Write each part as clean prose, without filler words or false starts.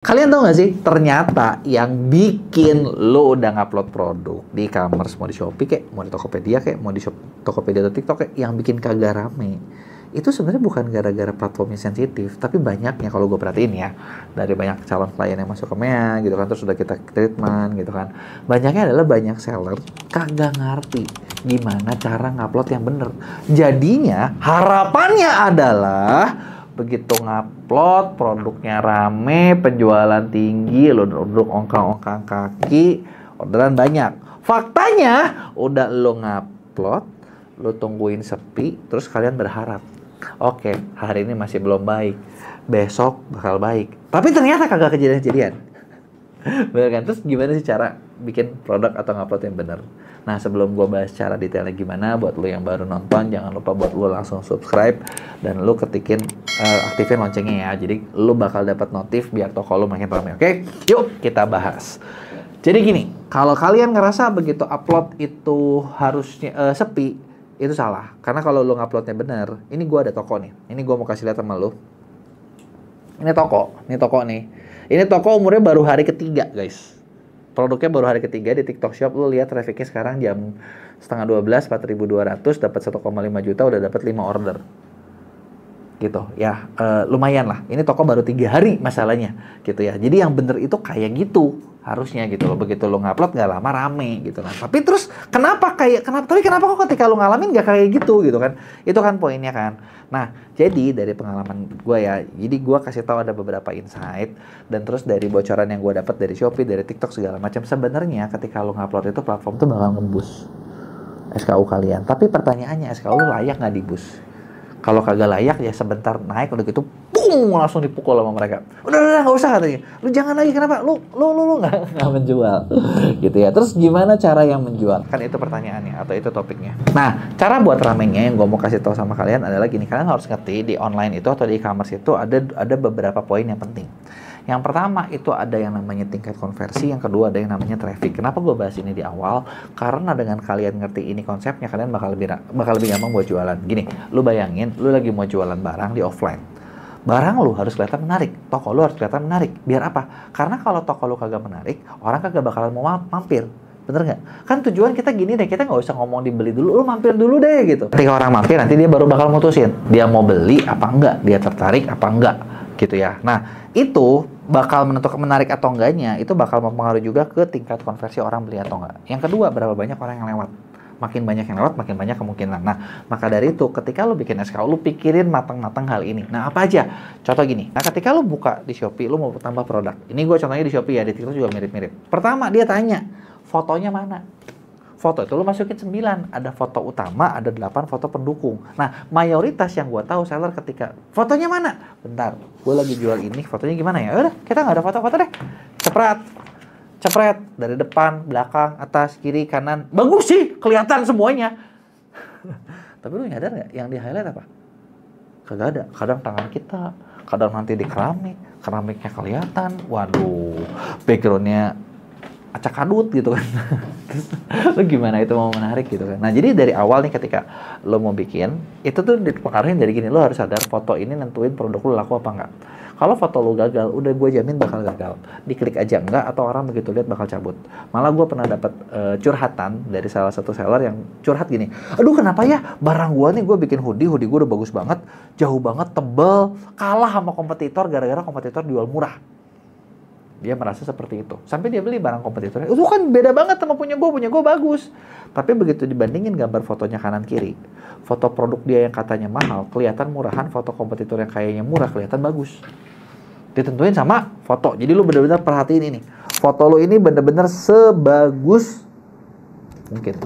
Kalian tahu nggak sih, ternyata yang bikin lo udah ngupload produk di e-commerce, mau di Shopee kayak, mau di Tokopedia kayak, mau di Tokopedia atau TikTok kayak, yang bikin kagak rame, itu sebenarnya bukan gara-gara platformnya sensitif, tapi banyaknya kalau gue perhatiin ya, dari banyak calon klien yang masuk ke MEA gitu kan, terus sudah kita treatment gitu kan, banyaknya adalah banyak seller kagak ngerti gimana cara ngupload yang bener. Jadinya harapannya adalah begitu ngupload, produknya rame, penjualan tinggi, lo duduk ongkang-ongkang kaki, orderan banyak. Faktanya, udah lo ngupload, lo tungguin sepi, terus kalian berharap, oke, hari ini masih belum baik, besok bakal baik. Tapi ternyata kagak kejadian-kejadian. Bener kan? Terus gimana sih cara bikin produk atau ngupload yang bener? Nah, sebelum gue bahas cara detailnya gimana, buat lo yang baru nonton, jangan lupa buat lo langsung subscribe dan lo ketikin, aktifin loncengnya ya. Jadi lo bakal dapat notif biar toko lo makin ramai. Oke? Yuk kita bahas. Jadi gini, kalau kalian ngerasa begitu upload itu harusnya sepi, itu salah. Karena kalau lo nguploadnya bener, ini gue ada toko nih. Ini gue mau kasih lihat sama lo. Ini toko nih. Ini toko umurnya baru hari ketiga, guys. Produknya baru hari ketiga di TikTok Shop. Lu lihat trafficnya sekarang jam setengah 12, 4.200, dapat 1,5 juta, udah dapat 5 order. Gitu ya, lumayan lah. Ini toko baru 3 hari masalahnya, gitu ya. Jadi yang bener itu kayak gitu harusnya gitu loh. Begitu lo ngupload nggak lama rame gitu kan. Tapi terus kenapa kok ketika lo ngalamin nggak kayak gitu kan? Itu kan poinnya kan. Nah, jadi dari pengalaman gue ya, jadi gue kasih tahu ada beberapa insight, dan terus dari bocoran yang gue dapat dari Shopee, dari TikTok segala macam, sebenarnya ketika lo ngupload itu platform tuh bakal ngebus SKU kalian. Tapi pertanyaannya, SKU lo layak nggak dibus? Kalau kagak layak ya sebentar naik, udah gitu pung, langsung dipukul sama mereka. Udah nggak usah katanya. Lu jangan lagi, kenapa? Lu nggak menjual, gitu ya. Terus gimana cara yang menjual? Kan itu pertanyaannya atau itu topiknya. Nah, cara buat ramenya yang gue mau kasih tahu sama kalian adalah gini. Kalian harus ngerti di online itu atau di e-commerce itu ada beberapa poin yang penting. Yang pertama itu ada yang namanya tingkat konversi, yang kedua ada yang namanya traffic. Kenapa gue bahas ini di awal? Karena dengan kalian ngerti ini konsepnya, kalian bakal lebih gampang buat jualan. Gini, lu bayangin, lu lagi mau jualan barang di offline. Barang lu harus kelihatan menarik, toko lu harus kelihatan menarik. Biar apa? Karena kalau toko lu kagak menarik, orang kagak bakalan mau mampir. Bener nggak? Kan tujuan kita gini deh, kita nggak usah ngomong dibeli dulu, lu mampir dulu deh gitu. Ketika orang mampir, nanti dia baru bakal mutusin, dia mau beli apa enggak, dia tertarik apa enggak, gitu ya. Nah, itu bakal menentukan menarik atau enggaknya, itu bakal mempengaruhi juga ke tingkat konversi orang beli atau enggak. Yang kedua, berapa banyak orang yang lewat. Makin banyak yang lewat, makin banyak kemungkinan. Nah, maka dari itu, ketika lu bikin SKU, lu pikirin matang-matang hal ini. Nah, apa aja? Contoh gini, nah ketika lu buka di Shopee, lu mau tambah produk. Ini gue contohnya di Shopee ya, di TikTok juga mirip-mirip. Pertama, dia tanya, fotonya mana? Foto itu lu masukin 9, ada foto utama, ada 8 foto pendukung. Nah, mayoritas yang gue tahu seller ketika fotonya mana? Bentar, gue lagi jual ini, fotonya gimana ya? Udah, kita nggak ada foto-foto deh. Cepret dari depan, belakang, atas, kiri, kanan. Bagus sih, kelihatan semuanya. Tapi lu nyadar nggak yang di highlight apa? Kagak ada. Kadang tangan kita, kadang nanti di keramiknya kelihatan. Waduh, backgroundnya acak adut gitu kan. Lu gimana itu mau menarik gitu kan. Nah, jadi dari awal nih ketika lo mau bikin, itu tuh dipengaruhi dari gini, lo harus sadar foto ini nentuin produk lo laku apa enggak. Kalau foto lo gagal, udah gue jamin bakal gagal. Diklik aja enggak, atau orang begitu lihat bakal cabut. Malah gue pernah dapat curhatan dari salah satu seller yang curhat gini, aduh kenapa ya barang gue nih, gue bikin hoodie gue udah bagus banget, jauh banget, tebel, kalah sama kompetitor gara-gara kompetitor jual murah. Dia merasa seperti itu. Sampai dia beli barang kompetitornya. Itu kan beda banget sama punya gue bagus. Tapi begitu dibandingin gambar fotonya kanan kiri, foto produk dia yang katanya mahal, kelihatan murahan, foto kompetitor yang kayaknya murah, kelihatan bagus. Ditentuin sama foto. Jadi lu bener-bener perhatiin ini. Foto lu ini bener-bener sebagus mungkin.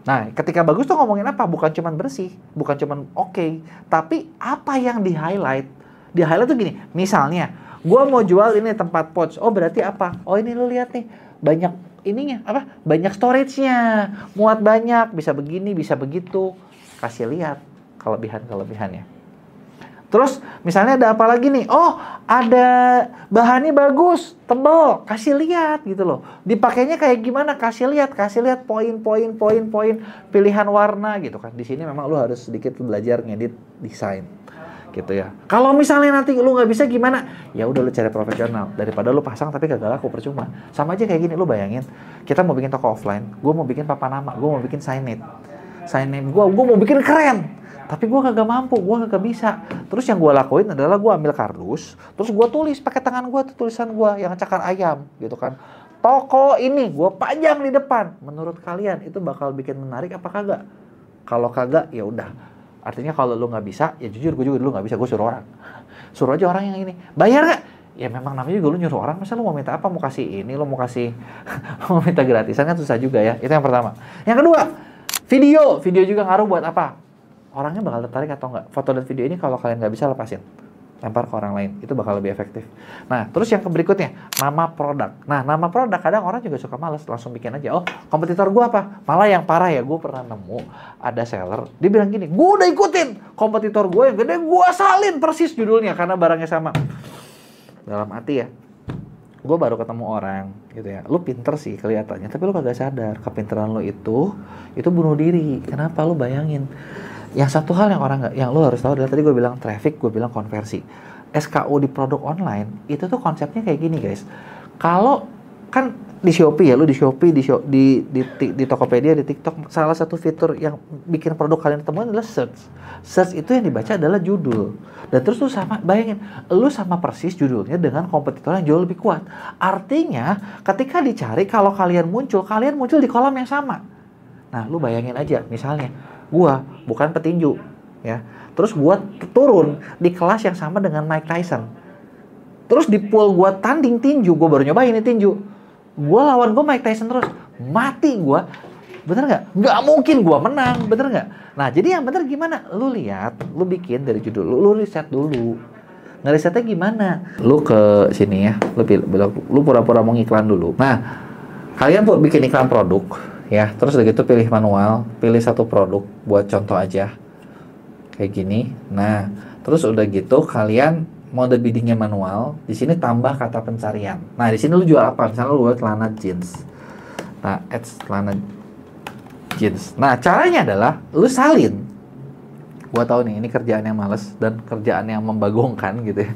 Nah, ketika bagus tuh ngomongin apa? Bukan cuman bersih, bukan cuman oke, tapi apa yang di-highlight. Di-highlight tuh gini, misalnya gue mau jual ini tempat pouch. Oh, berarti apa? Oh, ini lu lihat nih, banyak ininya, apa? Banyak storage-nya, muat banyak, bisa begini, bisa begitu. Kasih lihat kelebihan-kelebihannya. Terus misalnya ada apa lagi nih? Oh, ada bahannya bagus, tebal. Kasih lihat gitu loh. Dipakainya kayak gimana? Kasih lihat poin, pilihan warna gitu kan. Di sini memang lu harus sedikit belajar ngedit desain. gitu ya. Kalau misalnya nanti lu nggak bisa gimana? Ya udah lu cari profesional daripada lu pasang tapi kagak laku, percuma. Sama aja kayak gini, lu bayangin kita mau bikin toko offline, gue mau bikin papan nama, gue mau bikin signage gue mau bikin keren, tapi gue kagak mampu, gue kagak bisa. Terus yang gue lakuin adalah gue ambil kardus, terus gue tulis pakai tangan gue tulisan gue yang cakar ayam gitu kan. Toko ini gue pajang di depan. Menurut kalian itu bakal bikin menarik apa kagak? Kalau kagak ya udah. Artinya kalau lu nggak bisa, ya jujur gue juga dulu nggak bisa, gue suruh orang. Suruh aja orang yang ini. Bayar nggak? Ya memang namanya juga lu nyuruh orang, masa lu mau minta apa? Mau kasih ini, lu mau kasih mau minta gratisan kan susah juga ya. Itu yang pertama. Yang kedua, video juga ngaruh buat apa? Orangnya bakal tertarik atau enggak? Foto dan video ini kalau kalian nggak bisa, lepasin. Lempar ke orang lain, itu bakal lebih efektif. Nah, terus yang berikutnya, nama produk. Nah, nama produk kadang orang juga suka males, langsung bikin aja. Oh, kompetitor gua apa? Malah yang parah ya, gue pernah nemu ada seller, dia bilang gini, gue udah ikutin kompetitor gue yang gede, gue salin persis judulnya karena barangnya sama. Dalam hati ya, gue baru ketemu orang gitu ya, lu pinter sih kelihatannya, tapi lu kagak sadar kepinteran lu itu bunuh diri. Kenapa? Lu bayangin, yang satu hal yang orang nggak, yang lu harus tahu adalah tadi gue bilang traffic, gue bilang konversi. SKU di produk online itu tuh konsepnya kayak gini guys. Kalau kan di Shopee ya, lu di Shopee, di Tokopedia, di TikTok, salah satu fitur yang bikin produk kalian temuin adalah search. Search itu yang dibaca adalah judul. Dan terus lu sama, bayangin, lu sama persis judulnya dengan kompetitor yang jauh lebih kuat. Artinya, ketika dicari, kalau kalian muncul di kolom yang sama. Nah, lu bayangin aja, misalnya, gua bukan petinju, ya. Terus gua turun di kelas yang sama dengan Mike Tyson. Terus di pool gua tanding tinju, gua baru nyobain ini tinju. Gua lawan Mike Tyson terus, mati gua. Bener nggak? Nggak mungkin gua menang, bener nggak? Nah, jadi yang bener gimana? Lu lihat, lu bikin dari judul, lu riset dulu. Ngerisetnya gimana? Lu ke sini ya, lu pura-pura mau ngiklan dulu. Nah, kalian buat bikin iklan produk, ya. Terus udah gitu pilih manual, pilih satu produk buat contoh aja. Kayak gini. Nah, terus udah gitu kalian mode biddingnya manual. Di sini tambah kata pencarian. Nah, di sini lu jual apa? Misalnya lu buat celana jeans. Nah, ads celana jeans. Nah, caranya adalah lu salin. Gua tahu nih, ini kerjaan yang males dan kerjaan yang membagongkan gitu ya.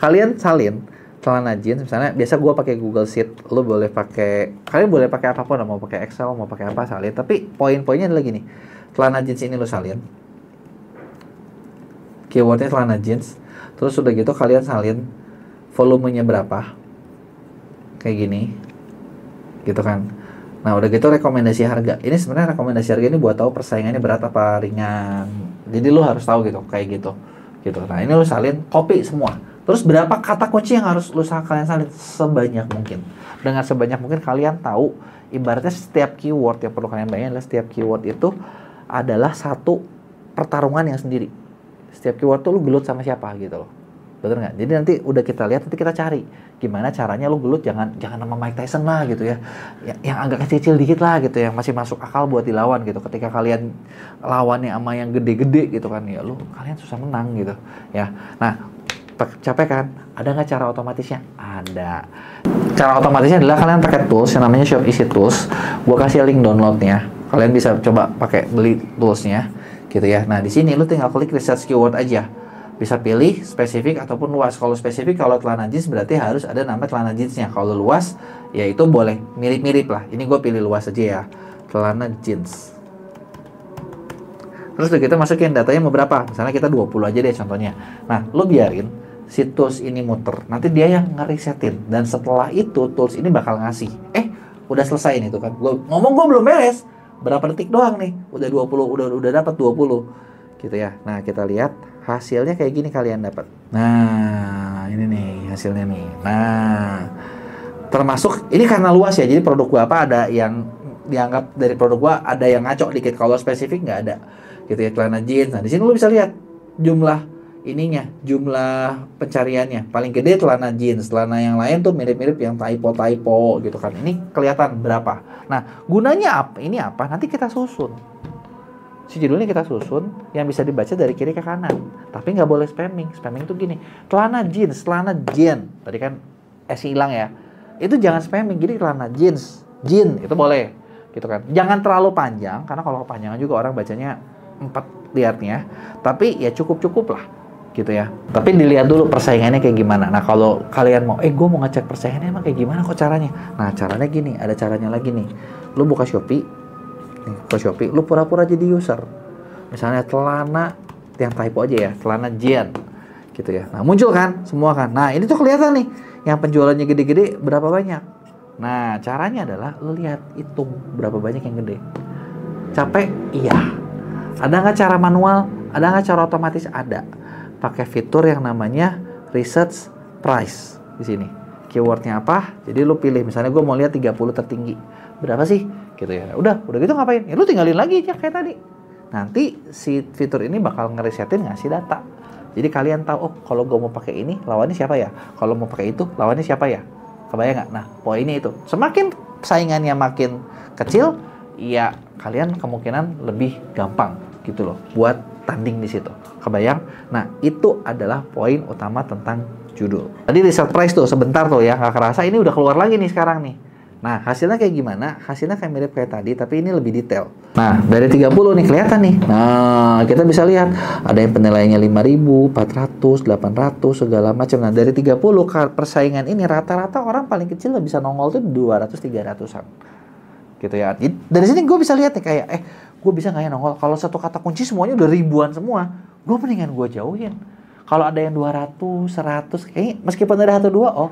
Kalian salin celana jeans, misalnya biasa gua pakai Google Sheet, lu boleh pakai, kalian boleh pakai apapun, mau pakai Excel, mau pakai apa, salin. Tapi poin-poinnya adalah gini. Celana jeans ini lu salin. Keywordnya celana jeans. Terus udah gitu kalian salin volumenya berapa. Kayak gini. Gitu kan. Nah, udah gitu rekomendasi harga. Ini sebenarnya rekomendasi harga ini buat tahu persaingannya berat apa ringan. Jadi lu harus tahu gitu, kayak gitu. Gitu. Nah, ini lu salin copy semua. Terus berapa kata kunci yang harus kalian salin? Sebanyak mungkin. Dengan sebanyak mungkin kalian tahu, ibaratnya setiap keyword yang perlu kalian bayangin adalah setiap keyword itu adalah satu pertarungan yang sendiri. Setiap keyword tuh lu gelut sama siapa gitu loh. Betul nggak? Jadi nanti udah kita lihat, nanti kita cari gimana caranya lu gelut, jangan nama Mike Tyson lah gitu ya. Yang agak kecil dikit lah gitu, yang masih masuk akal buat dilawan gitu. Ketika kalian lawannya sama yang gede-gede gitu kan, ya kalian susah menang gitu ya. Nah, capek kan? Ada nggak cara otomatisnya? Ada. Cara otomatisnya adalah kalian pakai tools yang namanya Shop Easy Tools. Gua kasih link downloadnya. Kalian bisa coba pakai beli toolsnya gitu ya. Nah, di sini lu tinggal klik research keyword aja. Bisa pilih spesifik ataupun luas. Kalau spesifik, kalau celana jeans berarti harus ada nama celana jeansnya. Kalau luas, ya itu boleh mirip-mirip lah. Ini gue pilih luas aja ya. Celana jeans. Terus kita masukin datanya mau berapa. Misalnya kita 20 aja deh contohnya. Nah, lu biarin si tools ini muter. Nanti dia yang ngerisetin. Dan setelah itu, tools ini bakal ngasih. Udah selesai nih tuh kan. Gue belum beres. Berapa detik doang nih, udah 20, udah dapat 20 gitu ya. Nah, kita lihat hasilnya kayak gini kalian dapat. Nah, ini nih hasilnya nih. Nah, termasuk ini karena luas ya, jadi produk gua apa ada yang dianggap dari produk gua ada yang ngaco dikit, kalau spesifik nggak ada gitu ya. Celana jeans. Nah, di sini lu bisa lihat jumlah ininya, jumlah pencariannya. Paling gede celana jeans, celana yang lain tuh mirip-mirip yang typo gitu kan. Ini kelihatan berapa. Nah, gunanya apa? Ini apa? Nanti kita susun. Si judulnya kita susun yang bisa dibaca dari kiri ke kanan. Tapi nggak boleh spamming. Spamming tuh gini, celana jeans. Tadi kan S hilang ya. Itu jangan spamming. Jadi celana jeans, itu boleh. Gitu kan. Jangan terlalu panjang, karena kalau kepanjangan juga orang bacanya 4 liatnya. Tapi ya cukup lah. gitu ya. Tapi dilihat dulu persaingannya kayak gimana. Nah kalau kalian mau, gue mau ngecek persaingannya emang kayak gimana kok caranya? Nah caranya gini, ada caranya lagi nih. Lu buka Shopee, lu pura-pura jadi user. Misalnya celana yang typo aja ya, celana jean, gitu ya. Nah muncul kan, semua kan. Nah ini tuh kelihatan nih, yang penjualannya gede-gede berapa banyak. Nah caranya adalah lu lihat, hitung berapa banyak yang gede. Capek? Iya. Ada nggak cara manual? Ada nggak cara otomatis? Ada. Pakai fitur yang namanya research price di sini. Keywordnya apa? Jadi lu pilih, misalnya gue mau lihat 30 tertinggi. Berapa sih? Gitu ya. Udah gitu ngapain? Ya lu tinggalin lagi aja kayak tadi. Nanti si fitur ini bakal ngeresetin ngasih data. Jadi kalian tahu, oh kalau gue mau pakai ini, lawannya siapa ya? Kalau mau pakai itu, lawannya siapa ya? Kebayang nggak? Nah, poinnya itu. Semakin saingannya makin kecil, ya kalian kemungkinan lebih gampang gitu loh buat tanding di situ. Kebayang? Nah, itu adalah poin utama tentang judul. Tadi research price tuh sebentar tuh ya, nggak kerasa ini udah keluar lagi nih sekarang nih. Nah, hasilnya kayak gimana? Hasilnya kayak mirip kayak tadi, tapi ini lebih detail. Nah, dari 30 nih kelihatan nih. Nah, kita bisa lihat ada yang penilaiannya 5.000, 400, 800, segala macam. Nah, dari 30 persaingan ini rata-rata orang paling kecil bisa nongol tuh 200-300an. Gitu ya. Jadi, dari sini gue bisa lihat nih kayak, gue bisa nggak ya nongol? Kalau satu kata kunci semuanya udah ribuan semua, gue mendingan gue jauhin. Kalau ada yang 200, 100, kayaknya meskipun ada 1-2, oh,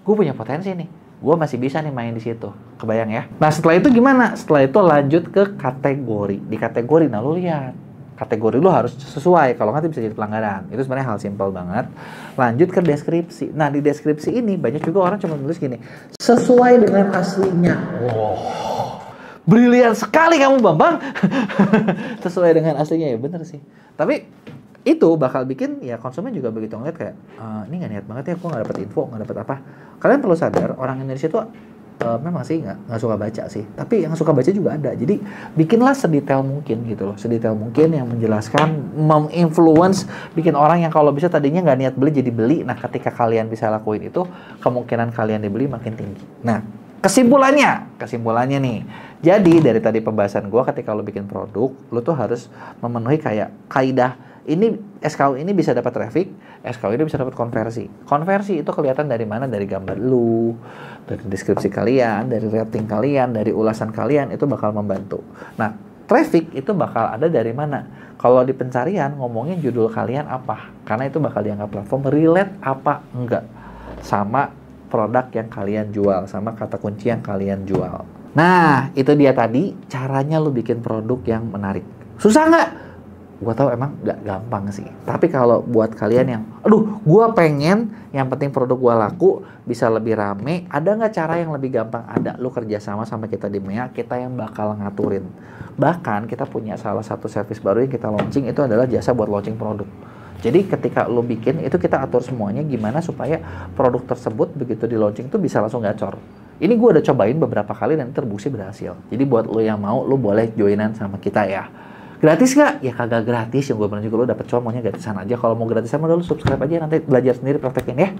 gue punya potensi nih. Gue masih bisa nih main di situ. Kebayang ya? Nah, setelah itu gimana? Setelah itu lanjut ke kategori. Di kategori, nah lu lihat. Kategori lu harus sesuai, kalau nggak bisa jadi pelanggaran. Itu sebenarnya hal simpel banget. Lanjut ke deskripsi. Nah, di deskripsi ini banyak juga orang cuma nulis gini, sesuai dengan aslinya. Wow. Brilian sekali kamu Bambang. Sesuai dengan aslinya, ya bener sih. Tapi itu bakal bikin ya konsumen juga begitu ngeliat kayak ini nggak niat banget ya, aku nggak dapet info, nggak dapet apa. Kalian perlu sadar orang Indonesia tuh memang sih nggak suka baca sih, tapi yang suka baca juga ada. Jadi bikinlah sedetail mungkin gitu loh, sedetail mungkin yang menjelaskan, menginfluence, bikin orang yang kalau bisa tadinya nggak niat beli jadi beli. Nah ketika kalian bisa lakuin itu, kemungkinan kalian dibeli makin tinggi. Nah kesimpulannya nih, jadi dari tadi pembahasan gue, ketika lo bikin produk, lo tuh harus memenuhi kayak kaidah ini. SKU ini bisa dapat traffic, SKU ini bisa dapat konversi. Konversi itu kelihatan dari mana? Dari gambar lu, dari deskripsi kalian, dari rating kalian, dari ulasan kalian, itu bakal membantu. Nah, traffic itu bakal ada dari mana? Kalau di pencarian ngomongin judul kalian apa, karena itu bakal dianggap platform relate apa enggak sama produk yang kalian jual, sama kata kunci yang kalian jual. Nah, itu dia tadi caranya lu bikin produk yang menarik. Susah nggak? Gue tahu emang nggak gampang sih. Tapi kalau buat kalian yang, gue pengen yang penting produk gue laku, bisa lebih rame, ada nggak cara yang lebih gampang? Ada. Lu kerjasama sama kita di MEA, kita yang bakal ngaturin. Bahkan kita punya salah satu service baru yang kita launching, itu adalah jasa buat launching produk. Jadi ketika lo bikin, itu kita atur semuanya gimana supaya produk tersebut begitu di launching itu bisa langsung gacor. Ini gue udah cobain beberapa kali dan terbukti berhasil. Jadi buat lo yang mau, lo boleh joinan sama kita ya. Gratis nggak? Ya kagak gratis. Yang gue pernah juga lo dapet cuma maunya gratisan aja. Kalau mau gratisan, lo subscribe aja, nanti belajar sendiri praktekin ya.